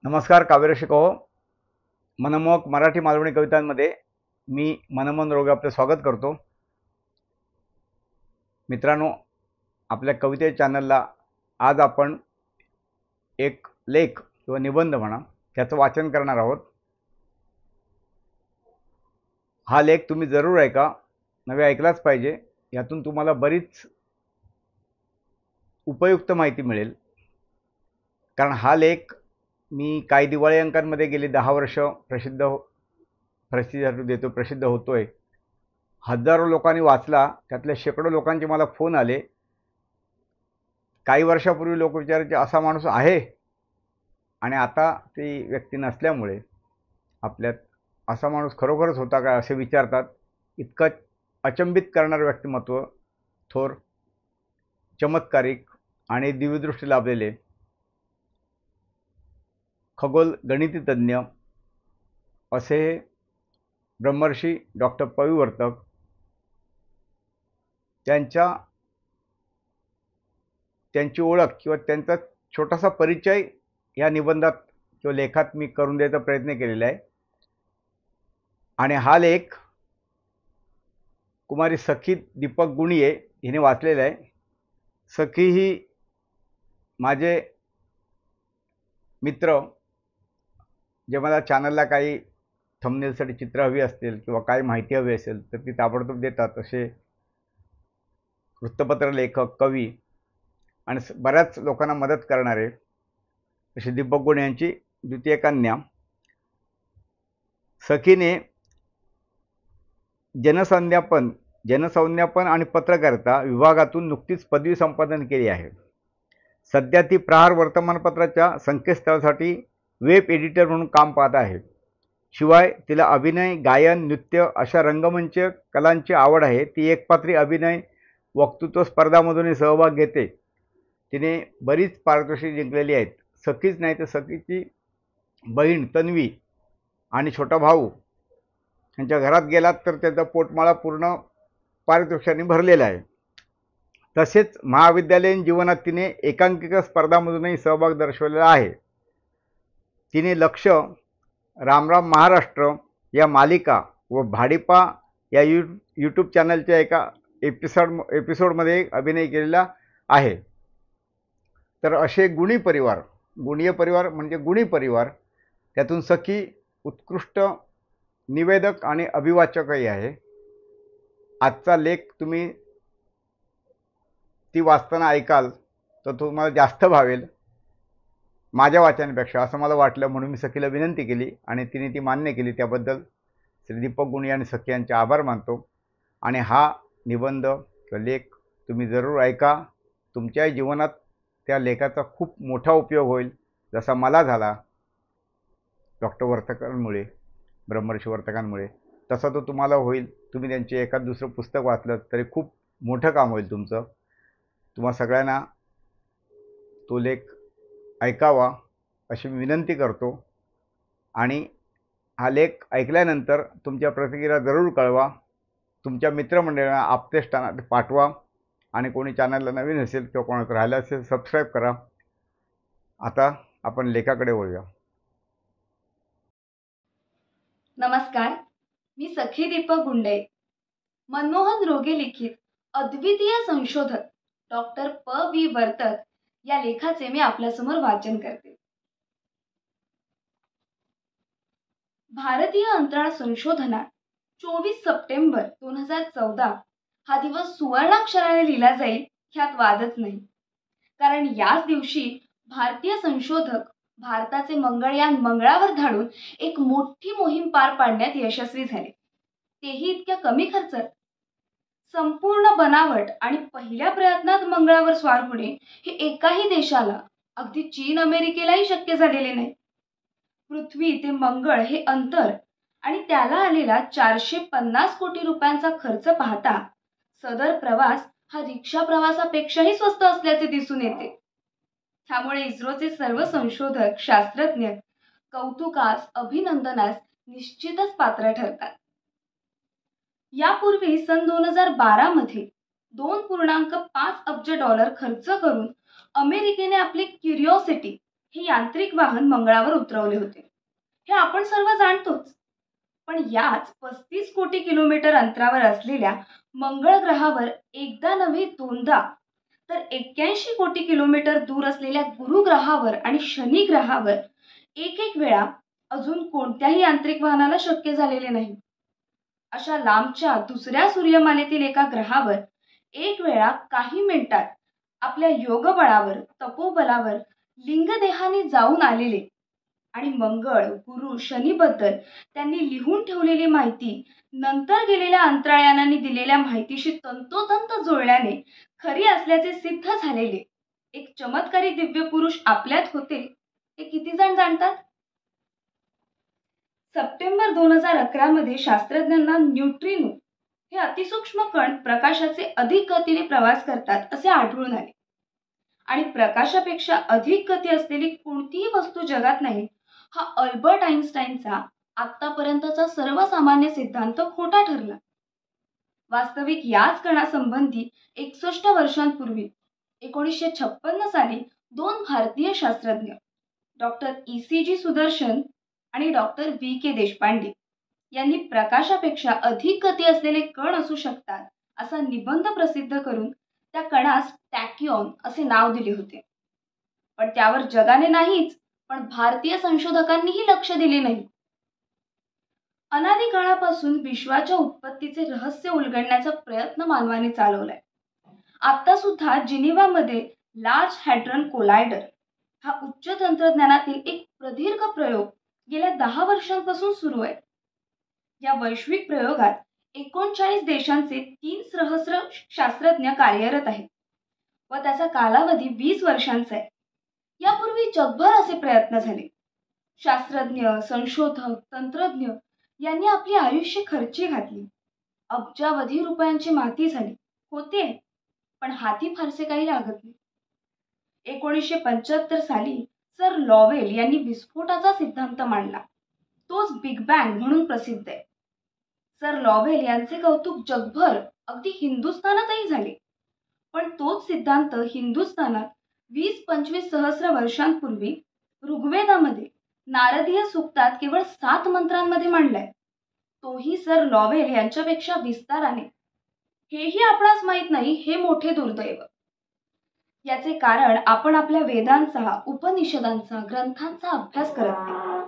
नमस्कार. काव्यरसिक हो. मनमोहक मराठी मालवणी कवितांमध्ये मी मनमोहन रोगे आपले स्वागत करतो. मित्रांनो, आपल्या कविते चॅनलला आज आपण एक लेख किंवा निबंध म्हणा त्याचं वाचन करणार आहोत. हा लेख तुम्ही जरूर ऐका, नवे ऐकलाच पाहिजे. यातून तुम्हाला बरीच उपयुक्त माहिती मिळेल. कारण हा लेख मी काही दिवाळी अंकांमध्ये गेली 10 वर्ष प्रसिद्ध होतोय. हजारो लोकांनी वाचला. त्यातले शेकडो लोकांचे मला फोन आले. काही वर्षापूर्वी लोक विचारायचे असा माणूस आहे, आणि आता ती व्यक्ती नसल्यामुळे आपल्यात असा माणूस खरोखरच होता का असे विचारतात. इतकं अचंबित करणारं व्यक्तिमत्व, थोर, चमत्कारिक आणि दिव्यदृष्टी लाभलेले खगोल गणिततज्ञ असे ब्रह्मर्षी डॉक्टर पविवर्तक, त्यांची ओळख किंवा त्यांचा छोटासा परिचय या निबंधात किंवा लेखात मी करून द्यायचा प्रयत्न केलेला आहे. आणि हा लेख कुमारी सखी दीपक गुणिये हिने वाचलेला आहे. सखी ही माझे मित्र, जे मला चॅनलला काही थंबनेलसाठी चित्र हवी असतील किंवा काही माहिती हवी असेल तर ती ताबडतोब देतात. असे वृत्तपत्र लेखक, कवी आणि बऱ्याच लोकांना मदत करणारे अशी दीपक गुण यांची द्वितीय कन्या सखीने जनसंज्ञापन आणि पत्रकारिता विभागातून नुकतीच पदवी संपादन केली आहे. सध्या ती प्रहार वर्तमानपत्राच्या संकेतस्थळासाठी वेब एडिटर म्हणून काम पाहत आहे. शिवाय तिला अभिनय, गायन, नृत्य अशा रंगमंच कलांची आवड आहे. ती एकपात्री अभिनय, वक्तृत्व स्पर्धांमधूनही सहभाग घेते. तिने बरीच पारितोषिके जिंकलेली आहेत. सखीच नाही तर सखीची बहीण तन्वी आणि छोटा भाऊ यांच्या घरात गेलात तर त्याचा पोटमाळा पूर्ण पारितोषिकांनी भरलेला आहे. तसेच महाविद्यालयीन जीवनात तिने एकांकिका स्पर्धांमधूनही सहभाग दर्शवलेला आहे. तिने लक्ष, रामराम महाराष्ट्र या मालिका व भाडीपा या यूट्यूब चॅनलच्या एका एपिसोडमध्ये अभिनय केलेला आहे. तर असे गुणीय परिवार म्हणजे गुणी परिवार, त्यातून सखी उत्कृष्ट निवेदक आणि अभिवाचकही आहे. आजचा लेख तुम्ही ती वाचताना ऐकाल तर तुम्हाला जास्त भावेल माझ्या वाचनापेक्षा, असं मला वाटलं. म्हणून मी सखीला विनंती केली आणि तिने ती मान्य केली. त्याबद्दल श्री दीपक गुणी आणि सखी यांचे आभार मानतो. आणि हा निबंध किंवा लेख तुम्ही जरूर ऐका. तुमच्या जीवनात त्या लेखाचा खूप मोठा उपयोग होईल, जसा मला झाला डॉक्टर वर्तकांमुळे, ब्रह्मर्षी वर्तकांमुळे, तसा तो तुम्हाला होईल. तुम्ही त्यांचे एखाद दुसरं पुस्तक वाचलं तरी खूप मोठं काम होईल तुमचं. तुम्हा सगळ्यांना तो लेख ऐकावा अशी मी विनंती करतो. आणि हा लेख ऐकल्यानंतर तुमच्या प्रतिक्रिया जरूर कळवा. तुमच्या मित्रमंडळींना, आप्तेष्टांना पाठवा. आणि कोणी चॅनलला नवीन असेल किंवा कोणाचं राहिलं असेल सबस्क्राईब करा. आता आपण लेखाकडे वळूया. नमस्कार, मी सखी दीपक गुंडे. मनमोहन रोगे लिखित अद्वितीय संशोधक डॉक्टर प.वी. वर्तक या लेखाचे मी आपल्यासमोर वाचन करते. भारतीय अंतराळ संशोधनात 24 सप्टेंबर 2014 हा दिवस सुवर्णाक्षराने लिहिला जाईल ह्यात वादच नाही. कारण याच दिवशी भारतीय संशोधक भारताचे मंगळयान मंगळावर धाडून एक मोठी मोहीम पार पाडण्यात यशस्वी झाले, तेही इतक्या कमी खर्चात. संपूर्ण बनावट आणि पहिल्या प्रयत्नात मंगळावर स्वार होणे हे एकाही देशाला, अगदी चीन, अमेरिकेलाही शक्य झालेले नाही. पृथ्वी ते मंगळ हे अंतर आणि त्याला आलेला 450 कोटी रुपयांचा खर्च पाहता सदर प्रवास हा रिक्षा प्रवासापेक्षाही स्वस्त असल्याचे दिसून येते. त्यामुळे इस्रोचे सर्व संशोधक, शास्त्रज्ञ कौतुकास, अभिनंदनास निश्चितच पात्र ठरतात. यापूर्वी सन 2012 मध्ये $2.5 अब्ज खर्च करून अमेरिकेने आपली क्युरिओसिटी हे यांत्रिक वाहन मंगळावर उतरवले होते. हे आपण सर्व जाणतोच. पण याच 35 कोटी किलोमीटर अंतरावर असलेल्या मंगळ ग्रहावर एकदा नव्हे दोनदा तर 81 कोटी किलोमीटर दूर असलेल्या गुरु ग्रहावर आणि शनी ग्रहावर एक एक वेळा अजून कोणत्याही यांत्रिक वाहनाला शक्य झालेले नाही. अशा लांबच्या दुसऱ्या सूर्यमालेतील एका ग्रहावर एक वेळा काही मिनिटात आपल्या योगबळावर, तपोबलावर, लिंगदेहाने जाऊन आलेले आणि मंगळ, गुरु, शनीबद्दल त्यांनी लिहून ठेवलेली माहिती नंतर गेलेल्या अंतराळयानांनी दिलेल्या माहितीशी तंतोतंत जुळल्याने खरी असल्याचे सिद्ध झालेले एक चमत्कारी दिव्य पुरुष आपल्यात होते. हे किती जण जाणतात? सप्टेंबर 2011 मध्ये शास्त्रज्ञांना न्यूट्रिनो हे अतिसूक्ष्म कण प्रकाशाचे अधिक गतीने प्रवास करतात असे आढळून आले आणि प्रकाशापेक्षा अधिक गती असलेली कोणतीही वस्तू जगात नाही हा अल्बर्ट आइन्स्टाईनचा आतापर्यंतचा सर्वसामान्य सिद्धांत खोटा ठरला. वास्तविक याच कणासंबंधी 61 वर्षांपूर्वी 1956 साली 2 भारतीय शास्त्रज्ञ डॉक्टर ECG सुदर्शन आणि डॉक्टर VK देशपांडे यांनी प्रकाशापेक्षा अधिक गती असलेले कण असू शकतात असा निबंध प्रसिद्ध करून त्या कणास टॅकिऑन असे नाव दिले होते. पण त्यावर जगाने नाहीच पण भारतीय संशोधकांनीही लक्ष दिले नाही. अनादी काळापासून विश्वाच्या उत्पत्तीचे रहस्य उलगडण्याचा प्रयत्न मानवाने चालवलाय. आता सुद्धा जिनिव्हामध्ये लार्ज हॅड्रन कोलायडर हा उच्च तंत्रज्ञानातील एक प्रदीर्घ प्रयोग गेल्या 10 वर्षांपासून सुरू आहे. या वैश्विक प्रयोगात 39 देशांचे 3 सहस्र शास्त्रज्ञ कार्यरत आहेत व त्याचा कालावधी 20 वर्षांचा आहे. यापूर्वी जगभर असे प्रयत्न झाले. शास्त्रज्ञ, संशोधक, तंत्रज्ञ यांनी आपली आयुष्य खर्ची घातली. अब्जावधी रुपयांची माती झाली होते पण हाती फारसे काही लागत नाही. 1975 साली सर लॉवेल यांनी विस्फोटाचा सिद्धांत मांडला. तोच बिग बँग म्हणून प्रसिद्ध आहे. सर लॉवेल यांचे कौतुक जगभर अगदी हिंदुस्थानातही झाले. पण तोच सिद्धांत हिंदुस्थानात 20-25 सहस्र वर्षांपूर्वी ऋग्वेदामध्ये नारदीय सूक्तात केवळ 7 मंत्रांमध्ये मांडलाय. तोही सर लॉवेल यांच्यापेक्षा विस्ताराने. हेही आपणास माहीत नाही हे मोठे दुर्दैव. याचे कारण आपण आपल्या वेदांचा, उपनिषदांचा, ग्रंथांचा अभ्यास करत नाही.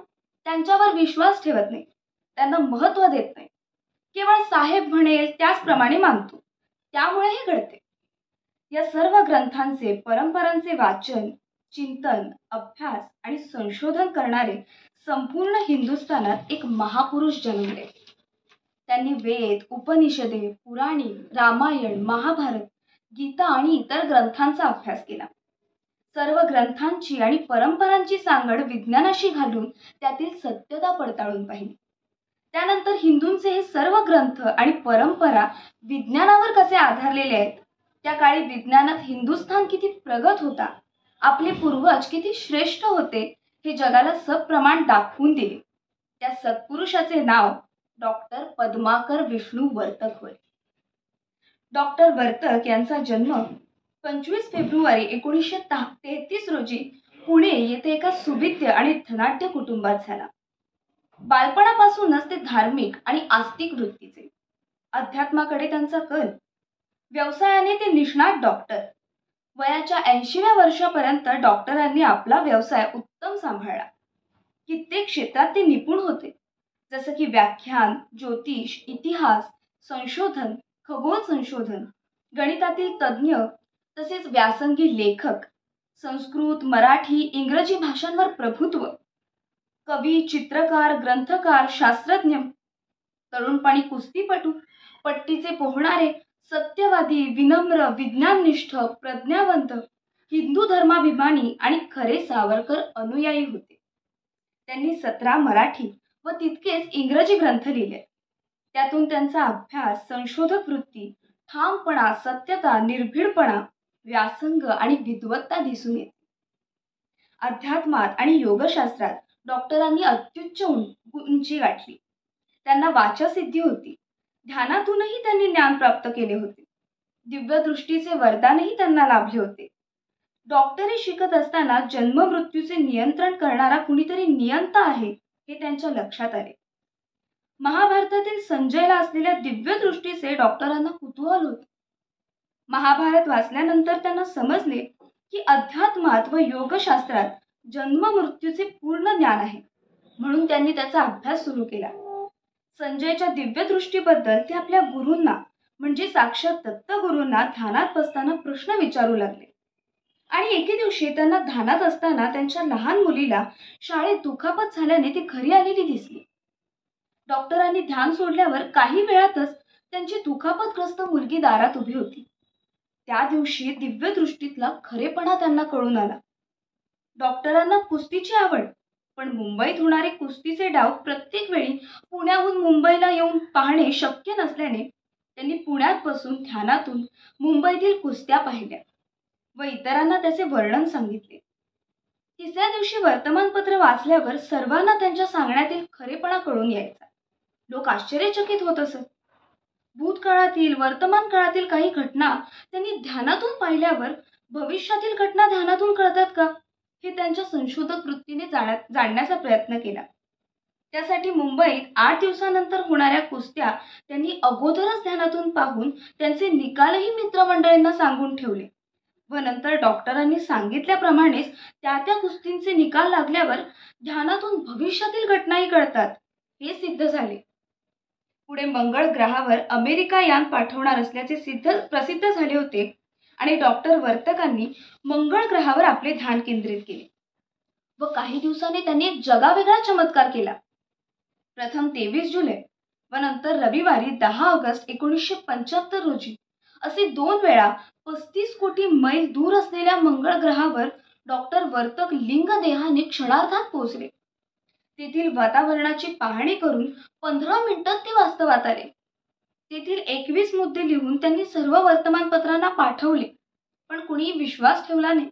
त्यांच्यावर विश्वास ठेवत नाही. त्यांना महत्त्व देत नाही. केवळ साहेब म्हणेल त्याचप्रमाणे मानतो. त्यामुळे हे घडते. या सर्व ग्रंथांचे, परंपरांचे वाचन, चिंतन, अभ्यास आणि संशोधन करणारे संपूर्ण हिंदुस्थानात एक महापुरुष जन्मले. त्यांनी वेद, उपनिषदे, पुराणे, रामायण, महाभारत, गीता आणि इतर ग्रंथांचा अभ्यास केला. सर्व ग्रंथांची आणि परंपरांची सांगड विज्ञानाशी घालून त्यातील सत्यता पडताळून पाहिली. त्यानंतर हिंदूंचे हे सर्व ग्रंथ आणि परंपरा विज्ञानावर कसे आधारलेले आहेत, त्या काळी विज्ञानात हिंदुस्थान किती प्रगत होता, आपले पूर्वज किती श्रेष्ठ होते हे जगाला सप्रमाण दाखवून दिले. त्या सत्पुरुषाचे नाव डॉक्टर पद्माकर विष्णू वर्तक होय. डॉक्टर वर्तक यांचा जन्म 25 फेब्रुवारी 1933 रोजी पुणे येथे एका सुविद्य आणि धनाढ्य कुटुंबात झाला. बालपणापासूनच ते धार्मिक आणि आस्तिक वृत्तीचे. अध्यात्माकडे त्यांचा कल. व्यवसायाने ते निष्णात डॉक्टर. वयाच्या 80व्या वर्षापर्यंत डॉक्टरांनी आपला व्यवसाय उत्तम सांभाळला. कित्येक क्षेत्रात ते निपुण होते, जसं की व्याख्यान, ज्योतिष, इतिहास, संशोधन, खगोल संशोधन, गणितातील तज्ज्ञ, तसेच व्यासंगी लेखक, संस्कृत, मराठी, इंग्रजी भाषांवर प्रभुत्व, कवी, चित्रकार, ग्रंथकार, शास्त्रज्ञ, तरुणपणी कुस्तीपटू, पट्टीचे पोहणारे, सत्यवादी, विनम्र, विज्ञाननिष्ठ, प्रज्ञावंत, हिंदू धर्माभिमानी आणि खरे सावरकर अनुयायी होते. त्यांनी 17 मराठी व तितकेच इंग्रजी ग्रंथ लिहिले. त्यातून त्यांचा अभ्यास, संशोधक वृत्ती, ठामपणा, सत्यता, निर्भीडपणा, व्यासंग आणि विद्वत्ता दिसून येते. अध्यात्मात आणि योगशास्त्रात डॉक्टरांनी अत्युच्च उंची गाठली. त्यांना वाचासिद्धी होती. ध्यानातूनही त्यांनी ज्ञान प्राप्त केले होते. दिव्यदृष्टीचे वरदानही त्यांना लाभले होते. डॉक्टरी शिकत असताना जन्ममृत्यूचे नियंत्रण करणारा कुणीतरी नियंता आहे हे त्यांच्या लक्षात आले. महाभारतातील संजयला असलेल्या दिव्य दृष्टीचे डॉक्टरांना कुतूहल होते. महाभारत वाचल्यानंतर त्यांना समजले की अध्यात्मात व योगशास्त्रात जन्ममृत्यूचे पूर्ण ज्ञान आहे. म्हणून त्यांनी त्याचा अभ्यास सुरू केला. संजयच्या दिव्य दृष्टीबद्दल ते आपल्या गुरूंना म्हणजे साक्षात दत्तगुरूंना ध्यानात बसताना प्रश्न विचारू लागले. आणि एके दिवशी त्यांना ध्यानात असताना त्यांच्या लहान मुलीला शाळेत दुखापत झाल्याने ती घरी आलेली दिसली. डॉक्टरांनी ध्यान सोडल्यावर काही वेळातच त्यांची दुखापतग्रस्त मुलगी दारात उभी होती. त्या दिवशी दिव्य दृष्टीतला खरेपणा त्यांना कळून आला. डॉक्टरांना कुस्तीची आवड, पण मुंबईत होणारे कुस्तीचे डाव प्रत्येक वेळी पुण्याहून मुंबईला येऊन पाहणे शक्य नसल्याने त्यांनी पुण्यात बसून ध्यानातून मुंबईतील कुस्त्या पाहिल्या व इतरांना त्याचे वर्णन सांगितले. तिसऱ्या दिवशी वर्तमानपत्र वाचल्यावर सर्वांना त्यांच्या सांगण्यातील खरेपणा कळून यायचा. लोक आश्चर्यचकित होत असत. भूतकाळातील वर्तमान काळातील काही घटना त्यांनी ध्यानातून पाहिल्यावर भविष्यातील घटना ध्यानातून कळतात का हे त्यांच्या संशोधक वृत्तीने जाणण्याचा प्रयत्न केला. त्यासाठी मुंबईत 8 दिवसानंतर होणाऱ्या कुस्त्या त्यांनी अगोदरच ध्यानातून पाहून त्यांचे निकालही मित्रमंडळींना सांगून ठेवले व नंतर डॉक्टरांनी सांगितल्याप्रमाणेच त्या कुस्तींचे निकाल लागल्यावर ध्यानातून भविष्यातील घटनाही कळतात हे सिद्ध झाले. पुढे मंगळ ग्रहावर अमेरिका यान पाठवणार असल्याचे प्रसिद्ध झाले होते आणि डॉक्टर वर्तकांनी मंगळ ग्रहावर आपले ध्यान केंद्रित केले व काही दिवसांनी त्यांनी एक जगावेगळा चमत्कार केला. प्रथम 23 जुलै व नंतर रविवारी 10 ऑगस्ट 1975 रोजी असे 2 वेळा 35 कोटी मैल दूर असलेल्या मंगळ ग्रहावर डॉक्टर वर्तक लिंग देहाने क्षणार्धात पोहोचले. तेथील वातावरणाची पाहणी करून 15 मिनिटात ते वास्तवात आले. तेथील 21 मुद्दे लिहून त्यांनी सर्व वर्तमानपत्रांना पाठवले, पण कुणीही विश्वास ठेवला नाही.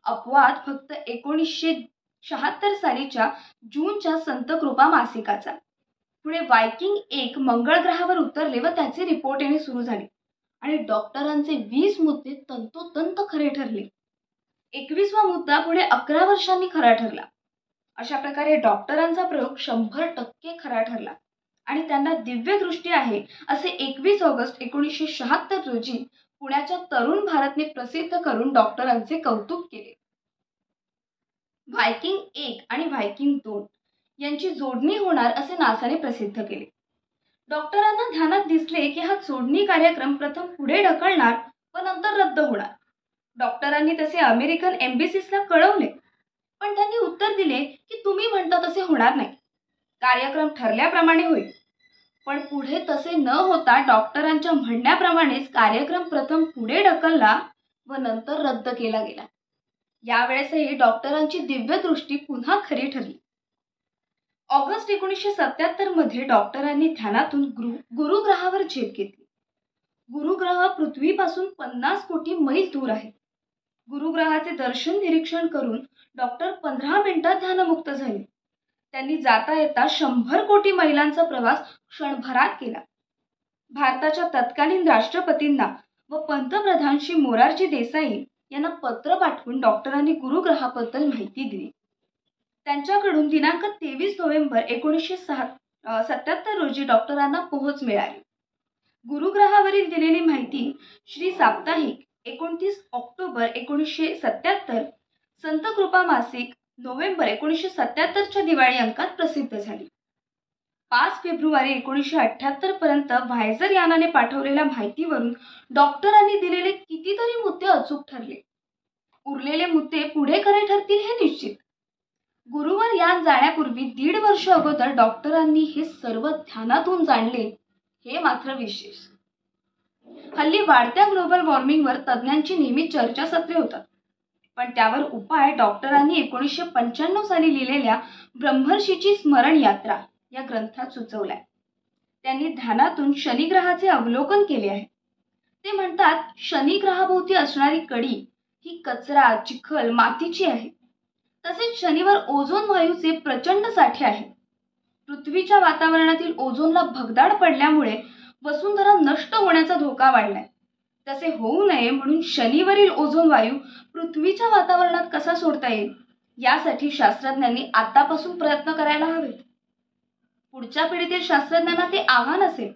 अपवाद फक्त 1976 सालीच्या जूनच्या संतकृपा मासिकाचा. पुढे वायकिंग 1 मंगळ ग्रहावर उतरले व त्याचे रिपोर्ट येणे सुरू झाले आणि डॉक्टरांचे 20 मुद्दे तंतोतंत खरे ठरले. 21वा मुद्दा पुढे 11 वर्षांनी खरा ठरला. अशा प्रकारे डॉक्टरांचा प्रयोग 100% खरा ठरला आणि त्यांना दिव्य दृष्टी आहे असे 21 ऑगस्ट 1976 रोजी पुण्याच्या तरुण भारतने प्रसिद्ध करून डॉक्टरांचे कौतुक केले. व्हायकिंग 1 आणि व्हायकिंग 2 यांची जोडणी होणार असे नासाने प्रसिद्ध केले. डॉक्टरांना ध्यानात दिसले की हा जोडणी कार्यक्रम प्रथम पुढे ढकलणार व नंतर रद्द होणार. डॉक्टरांनी तसे अमेरिकन एम्बेसीसला कळवले, पण त्यांनी उत्तर दिले की तुम्ही म्हणता तसे होणार नाही. कार्यक्रम ठरल्याप्रमाणे होईल. पण पुढे तसे न होता डॉक्टरांच्या म्हणण्याप्रमाणेच कार्यक्रम प्रथम पुढे ढकलला व नंतर रद्द केला गेला. यावेळेसही डॉक्टरांची दिव्य दृष्टी पुन्हा खरी ठरली. ऑगस्ट 1977 मध्ये डॉक्टरांनी ध्यानातून गुरुग्रहावर झेप घेतली. गुरुग्रह पृथ्वीपासून 50 कोटी मैल दूर आहे. गुरुग्रहाचे दर्शन निरीक्षण करून डॉक्टर 15 मिनिटात ध्यानमुक्त झाले. त्यांनी जाता येता 100 कोटी मैलांचा प्रवास क्षणभरात केला. भारताच्या तत्कालीन राष्ट्रपतींना व पंतप्रधान श्री मोरारजी देसाई यांना पत्र पाठवून डॉक्टरांनी गुरुग्रहाबद्दल माहिती दिली. त्यांच्याकडून दिनांक 23 नोव्हेंबर 1977 रोजी डॉक्टरांना पोहोच मिळाली. गुरुग्रहावरील दिलेली माहिती श्री साप्ताहिक 29 ऑक्टोबर 1977, संतकृपा मासिक नोव्हेंबर 1977च्या दिवाळी अंकात प्रसिद्ध झाली. 5 फेब्रुवारी 1978 पर्यंत व्हायझर यानाने पाठवलेल्या माहितीवरून डॉक्टरांनी दिलेले कितीतरी मुद्दे अचूक ठरले. उरलेले मुद्दे पुढे खरे ठरतील हे निश्चित. गुरुवर यान जाण्यापूर्वी 1.5 वर्ष अगोदर डॉक्टरांनी हे सर्व ध्यानातून जाणले हे मात्र विशेष. हल्ली वाढत्या ग्लोबल वॉर्मिंगवर तज्ज्ञांची नेहमी चर्चासत्रे होतात, पण त्यावर उपाय डॉक्टरांनी 1995 साली लिहिलेल्या ब्रह्मर्षीची स्मरण यात्रा या ग्रंथात सुचवलाय. त्यांनी ध्यानातून शनिग्रहाचे अवलोकन केले आहे. ते म्हणतात, शनिग्रहाभोवती असणारी कडी ही कचरा, चिखल, मातीची आहे. तसेच शनीवर ओझोन वायूचे प्रचंड साठे आहे. पृथ्वीच्या वातावरणातील ओझोनला भगदाड पडल्यामुळे वसुंधरा नष्ट होण्याचा धोका वाढलाय. तसे होऊ नये म्हणून शनीवरील ओझोन वायू पृथ्वीच्या वातावरणात कसा सोडता येईल यासाठी शास्त्रज्ञांनी आतापासून प्रयत्न करायला हवेत. पुढच्या पिढीतील शास्त्रज्ञांना ते आव्हान असेल.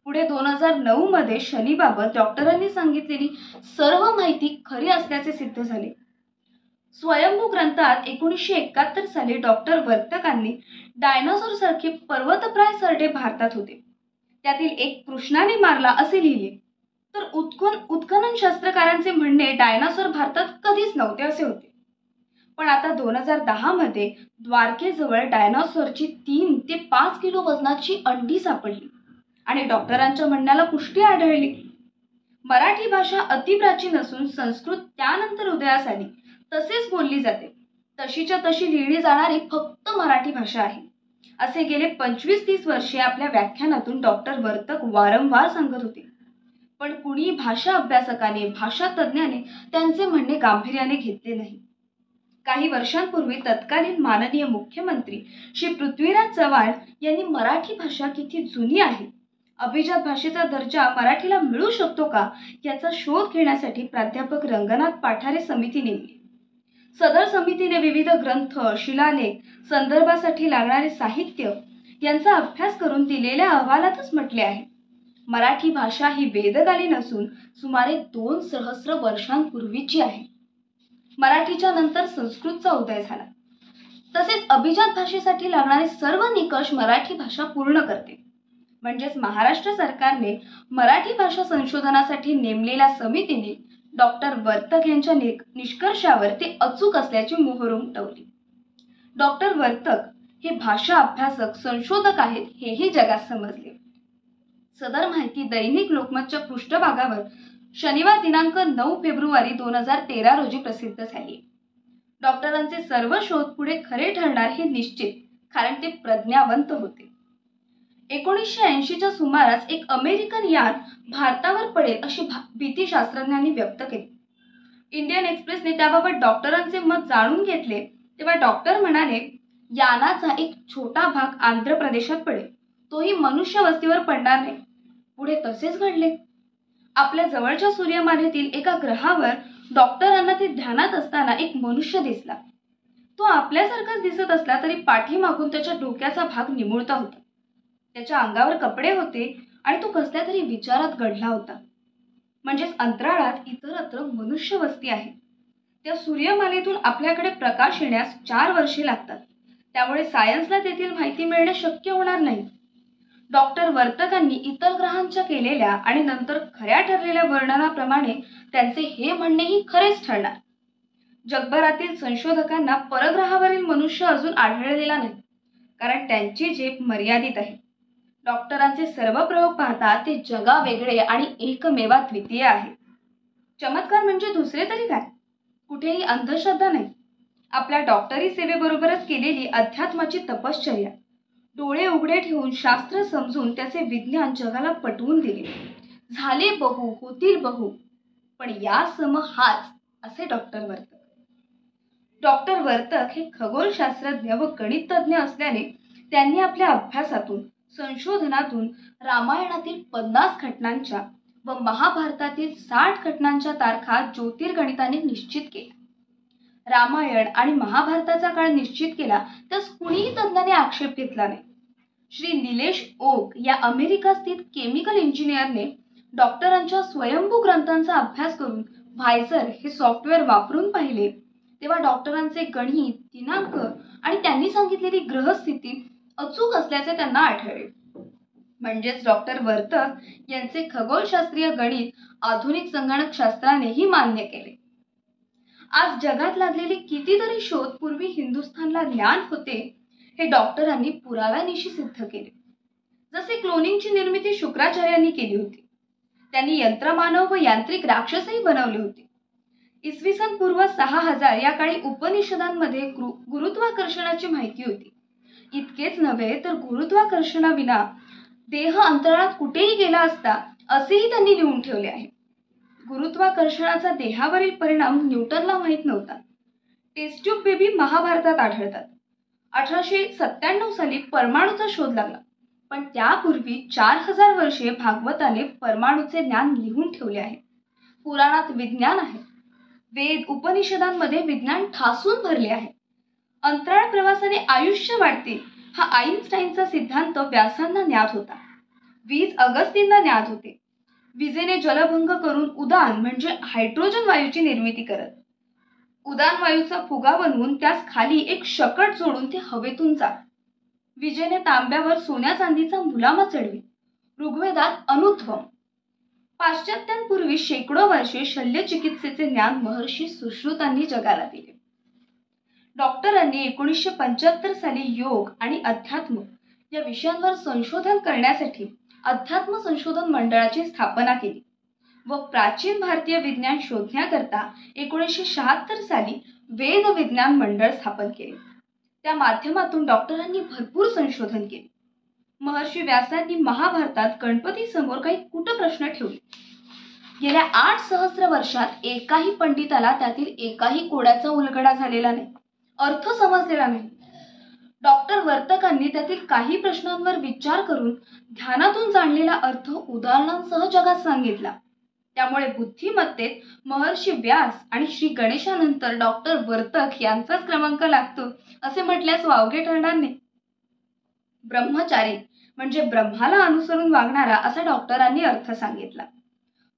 पुढे 2009 मध्ये शनीबाबत डॉक्टरांनी सांगितलेली सर्व माहिती खरी असल्याचे सिद्ध झाले. स्वयंभू ग्रंथात 1971 साली डॉक्टर वर्तकांनी डायनासोर सारखे पर्वतप्राय सरडे भारतात होते, त्यातील एक कृष्णाने मारला असे लिहिले. तर उत्खनन शास्त्रकारांचे म्हणणे डायनासोर भारतात कधीच नव्हते असे होते. पण आता 2010 मध्ये द्वारकेजवळ डायनासोरची 3 ते 5 किलो वजनाची अंडी सापडली आणि डॉक्टरांच्या म्हणण्याला पुष्टी आढळली. मराठी भाषा अतिप्राचीन असून संस्कृत त्यानंतर उदयास आली, तसेच बोलली जाते. तशीच्या तशी लिहिली जाणारी फक्त मराठी भाषा आहे असे गेले 25-30 वर्षे आपल्या व्याख्यानातून डॉक्टर वर्तक वारंवार सांगत होते. पण कुणी भाषा अभ्यासकाने, भाषा तज्ज्ञाने त्यांचे म्हणणे गांभीर्याने घेतले नाही. काही वर्षांपूर्वी तत्कालीन माननीय मुख्यमंत्री श्री पृथ्वीराज चव्हाण यांनी मराठी भाषा किती जुनी आहे, अभिजात भाषेचा दर्जा मराठीला मिळू शकतो का याचा शोध घेण्यासाठी प्राध्यापक रंगनाथ पाठारे समिती नेमली. सदर समितीने विविध ग्रंथ, शिलालेख, संदर्भासाठी लागणारे साहित्य यांचा अभ्यास करून दिलेल्या अहवालातच म्हटले आहे, मराठी भाषा ही वेदकालीन असून सुमारे 2 सहस्र वर्षांपूर्वीची आहे. मराठीच्या नंतर संस्कृतचा उदय झाला. तसेच अभिजात भाषेसाठी लागणारे सर्व निकष मराठी भाषा पूर्ण करते. म्हणजेच महाराष्ट्र सरकारने मराठी भाषा संशोधनासाठी नेमलेल्या समितीने डॉक्टर वर्तक यांच्या निष्कर्षावर ते अचूक असल्याची मोहर उमटवली. डॉक्टर वर्तक हे भाषा अभ्यासक, संशोधक आहेत हेही जगात समजले. सदर माहिती दैनिक लोकमतच्या पृष्ठभागावर शनिवार दिनांक 9 फेब्रुवारी 2013 रोजी प्रसिद्ध झाली. डॉक्टरांचे सर्व शोध पुढे खरे ठरणार हे निश्चित, कारण ते प्रज्ञावंत होते. 1980च्या सुमारास एक अमेरिकन यान भारतावर पडेल अशी भीती शास्त्रज्ञांनी व्यक्त केली. इंडियन एक्सप्रेसने त्याबाबत डॉक्टरांचे मत जाणून घेतले तेव्हा डॉक्टर म्हणाले, यानाचा एक छोटा भाग आंध्र प्रदेशात पडेल, तोही मनुष्य वस्तीवर पडणार नाही. पुढे तसेच घडले. आपल्या जवळच्या सूर्यमालेतील एका ग्रहावर डॉक्टरांना ते ध्यानात असताना एक मनुष्य दिसला. तो आपल्यासारखाच दिसत असला तरी पाठीमागून त्याच्या डोक्याचा भाग निमुळता होता. त्याच्या अंगावर कपडे होते आणि तो कसल्या तरी विचारात गढला होता. म्हणजेच अंतराळात इतरत्र मनुष्य वस्ती आहे. त्या सूर्यमालेतून आपल्याकडे प्रकाश येण्यास 4 वर्षे लागतात. त्यामुळे सायन्सला तेथील माहिती मिळणे शक्य होणार नाही. डॉक्टर वर्तकांनी इतर ग्रहांच्या केलेल्या आणि नंतर खऱ्या ठरलेल्या वर्णनाप्रमाणे त्यांचे हे म्हणणेही खरेच ठरणार. जगभरातील संशोधकांना परग्रहावरील मनुष्य अजून आढळलेला नाही, कारण त्यांची झेप मर्यादित आहे. डॉक्टरांचे सर्व प्रयोग पाहता ते जगावेगळे आणि एकमेवाद्वितीय आहे. चमत्कार म्हणजे दुसरे तरी काय, कुठेही अंधश्रद्धा नाही. आपल्या डॉक्टरी सेवेबरोबरच केलेली अध्यात्माची तपश्चर्या, डोळे उघडे ठेवून शास्त्र समजून त्याचे विज्ञान जगाला पटवून दिले. झाले बहु, होतील बहु, पण या सम हाच, असे डॉक्टर वर्तक. डॉक्टर वर्तक हे खगोलशास्त्रज्ञ व गणितज्ञ असल्याने त्यांनी आपल्या अभ्यासातून, संशोधनातून रामायणातील 50 घटनांच्या व महाभारतातील 60 घटनांच्या तारखा ज्योतिर्गणिताने निश्चित केल्या. रामायण आणि महाभारताचा काळ निश्चित केला त्यास कुणीही तज्ञाने आक्षेप घेतला नाही. श्री निलेश ओक या अमेरिका स्थित केमिकल इंजिनियरने डॉक्टरांच्या स्वयंभू ग्रंथांचा अभ्यास करून व्हायझर हे सॉफ्टवेअर वापरून पाहिले तेव्हा डॉक्टरांचे गणित, दिनांक आणि त्यांनी सांगितलेली ग्रहस्थिती अचूक असल्याचे त्यांना आढळले. म्हणजेच डॉक्टर वर्तक यांचे खगोलशास्त्रीय गणित आधुनिक संगणक शास्त्रानेही मान्य केले. आज जगात लागलेले कितीतरी शोध पूर्वी हिंदुस्थानला ज्ञान होते हे डॉक्टरांनी पुराव्यानिशी सिद्ध केले. जसे क्लोनिंगची निर्मिती शुक्राचार्यांनी केली होती. त्यांनी यंत्रमानव व यांत्रिक राक्षसही बनवले होते. इसवी सन पूर्व 6000 या काळी उपनिषदांमध्ये गुरुत्वाकर्षणाची माहिती होती. इतकेच नव्हे तर गुरुत्वाकर्षणाविना देह अंतराळात कुठेही गेला असता असेही त्यांनी लिहून ठेवले आहे. गुरुत्वाकर्षणाचा देहावरील परिणाम न्यूटनला माहीत नव्हता. टेस्ट ट्यूब बेबी महाभारतात आढळतात. 1897 साली परमाणूचा शोध लागला, पण त्यापूर्वी 4000 वर्षे भागवताने परमाणूचे ज्ञान लिहून ठेवले आहे. पुराणात विज्ञान आहे. वेद उपनिषदांमध्ये विज्ञान ठासून भरले आहे. अंतराळ प्रवासाने आयुष्य वाढते हा आईन्स्टाईनचा सिद्धांत व्यासांना ज्ञात होता. वीज अगस्तींना ज्ञात होते. विजेने जलभंग करून उदान म्हणजे हायड्रोजन वायूची निर्मिती करत. उदान वायूचा फुगा बनवून त्यास खाली एक शकट जोडून ते हवेतून जात. विजेने तांब्यावर सोन्या चांदीचा मुलामा चढवी. ऋग्वेदात अनुध्वम. पाश्चात्यांपूर्वी शेकडो वर्षे शल्यचिकित्सेचे ज्ञान महर्षी सुश्रुतांनी जगाला दिले. डॉक्टरांनी 1975 साली योग आणि अध्यात्म या विषयांवर संशोधन करण्यासाठी अध्यात्म संशोधन मंडळाची स्थापना केली व प्राचीन भारतीय विज्ञान शोधण्याकरता 1976 साली वेद विज्ञान मंडळ स्थापन केले. त्या माध्यमातून डॉक्टरांनी भरपूर संशोधन केले. महर्षी व्यासांनी महाभारतात गणपती समोर काही कुटप्रश्न ठेवले. गेल्या 8 सहस्र वर्षात एकाही पंडिताला त्यातील एकाही कोड्याचा उलगडा झालेला नाही, अर्थ समजलेला नाही. डॉक्टर वर्तकांनी त्यातील काही प्रश्नांवर विचार करून ध्यानातून जाणलेला अर्थ उदाहरणांसह जगात सांगितला. त्यामुळे बुद्धिमत्तेत महर्षी व्यास आणि श्री गणेशानंतर डॉक्टर वर्तक यांचाच क्रमांक लागतो असे म्हटल्यास वावगे ठरणार नाही. ब्रह्मचारी म्हणजे ब्रह्माला अनुसरून वागणारा असा डॉक्टरांनी अर्थ सांगितला.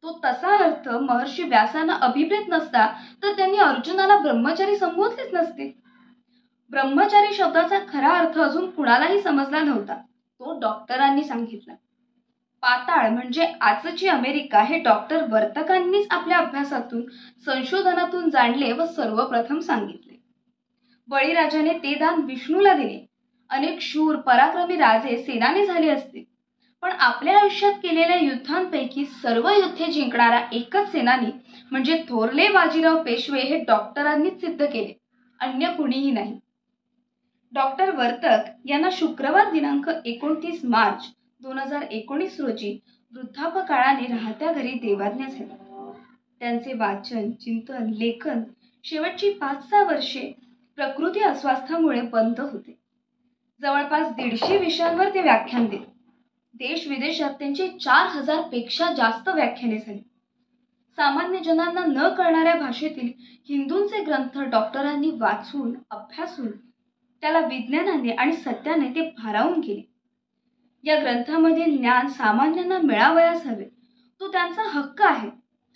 तो तसा अर्थ महर्षी व्यासांना अभिप्रेत नसता तर त्यांनी अर्जुनाला ब्रह्मचारी संबोधलेच नसते. ब्रह्मचारी शब्दाचा खरा अर्थ अजून कुणालाही समजला नव्हता, तो डॉक्टरांनी सांगितला. पाताळ म्हणजे आजची अमेरिका हे डॉक्टर वर्तकांनीच आपल्या अभ्यासातून संशोधनातून जाणले व सर्वप्रथम सांगितले. बळीराजाने ते दान विष्णूला दिले. अनेक शूर पराक्रमी राजे सेनानी झाले असते, पण आपल्या आयुष्यात केलेल्या युद्धांपैकी सर्व युद्धे जिंकणारा एकच सेनानी म्हणजे थोरले बाजीराव पेशवे हे डॉक्टरांनीच सिद्ध केले, अन्य कुणीही नाही. डॉक्टर वर्तक यांना शुक्रवार दिनांक 29 मार्च 2019 रोजी वृद्धापकाळाने राहत्या घरी देवाज्ञा झाली. त्यांचे वाचन, चिंतन, लेखन शेवटची 5-6 वर्षे प्रकृती अस्वास्थ्यामुळे बंद होते. जवळपास 150 विषयांवर ते व्याख्यान देत. देश विदेशात त्यांची 4000 पेक्षा जास्त व्याख्याने झाली. सामान्य जनांना न कळणाऱ्या भाषेतील हिंदूंचे ग्रंथ डॉक्टरांनी वाचून अभ्यासून त्याला विज्ञानाने आणि सत्याने ते भारावून गेले. या ग्रंथामधील ज्ञान सामान्यांना मिळावयास हवे, तो त्यांचा हक्क आहे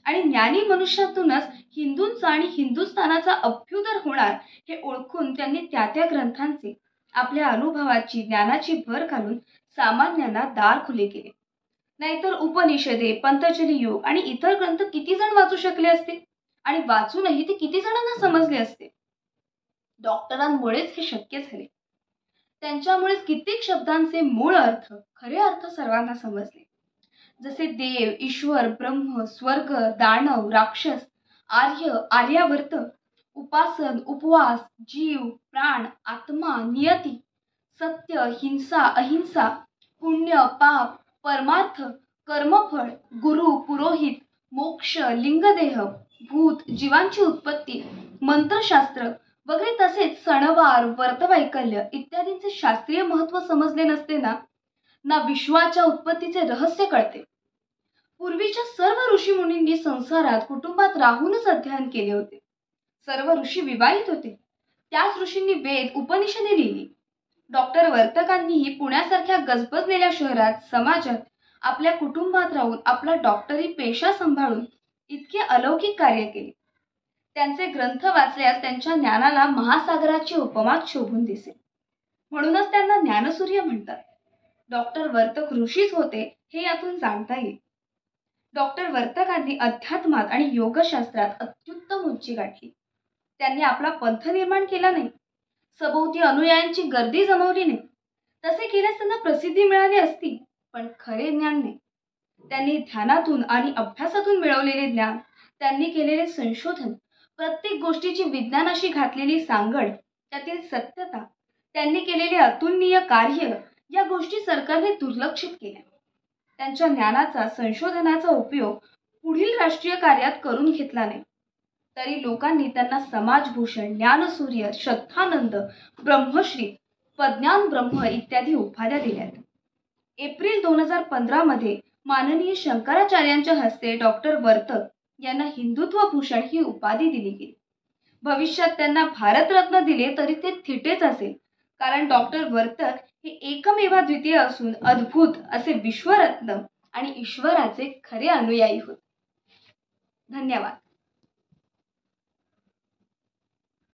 आणि ज्ञानी मनुष्यातूनच हिंदूंचा आणि हिंदुस्थानाचा अभ्युदय होणार हे ओळखून त्यांनी त्या ग्रंथांचे आपल्या अनुभवाची ज्ञानाची भर घालून सामान्यांना दार खुले केले. नाहीतर उपनिषदे, पंतजली योग आणि इतर ग्रंथ किती जण वाचू शकले असते आणि वाचूनही ते किती जणांना समजले असते. डॉक्टरांमुळेच हे शक्य झाले. त्यांच्यामुळेच कित्येक शब्दांचे मूळ अर्थ, खरे अर्थ सर्वांना समजले. जसे देव, ईश्वर, ब्रह्म, स्वर्ग, दानव, राक्षस, आर्य, आर्यावर्त, उपासन, उपवास, जीव, प्राण, आत्मा, नियती, सत्य, हिंसा, अहिंसा, पुण्य, पाप, परमार्थ, कर्मफळ, गुरु, पुरोहित, मोक्ष, लिंगदेह, भूत, जीवांची उत्पत्ती, मंत्रशास्त्र वगैरे तसेच सणवार, व्रतवैकल्य इत्यादींचे शास्त्रीय महत्त्व समजले नसते ना विश्वाच्या उत्पत्तीचे रहस्य कळते. पूर्वीच्या सर्व ऋषीमुनींनी संसारात कुटुंबात राहूनच अध्ययन केले होते. सर्व ऋषी विवाहित होते. त्याच ऋषींनी वेद उपनिषदे लिहिली. डॉक्टर वर्तकांनीही पुण्यासारख्या गजबजलेल्या शहरात समाजात आपल्या कुटुंबात राहून आपला डॉक्टरी पेशा सांभाळून इतके अलौकिक कार्य केले. त्यांचे ग्रंथ वाचल्यास त्यांच्या ज्ञानाला महासागराची उपमा शोभून दिसेल. म्हणूनच त्यांना ज्ञानसूर्य म्हणतात. डॉक्टर वर्तक ऋषीच होते हे यातून जाणता येईल. डॉक्टर वर्तकांनी अध्यात्मात आणि योगशास्त्रात अत्युत्तम उंची गाठली. त्यांनी आपला पंथ निर्माण केला नाही, सभोवती अनुयायांची गर्दी जमवली नाही. तसे केल्यास त्यांना प्रसिद्धी मिळाली असती, पण खरे ज्ञान नाही. त्यांनी ध्यानातून आणि अभ्यासातून मिळवलेले ज्ञान, त्यांनी केलेले संशोधन, प्रत्येक गोष्टीची विज्ञानाशी घातलेली सांगड, त्यातील सत्यता, त्यांनी केलेले अतुलनीय कार्य या गोष्टी सरकारने दुर्लक्षित केल्या. त्यांच्या ज्ञानाचा, संशोधनाचा उपयोग पुढील राष्ट्रीय कार्यात करून घेतला नाही. तरी लोकांनी त्यांना समाजभूषण, ज्ञानसूर्य, श्रद्धानंद, ब्रह्मश्री, प्रज्ञान ब्रह्म इत्यादी उपाध्या दिल्यात. एप्रिल 2015 मध्ये माननीय शंकराचार्यांच्या हस्ते डॉक्टर वर्तक यांना हिंदुत्व भूषण ही उपाधी दिली गेली. भविष्यात त्यांना भारतरत्न दिले तरी ते थिटेच असेल, कारण डॉक्टर वर्तक हे एकमेव द्वितीय असून अद्भुत असे विश्वरत्न आणि ईश्वराचे खरे अनुयायी होते. धन्यवाद.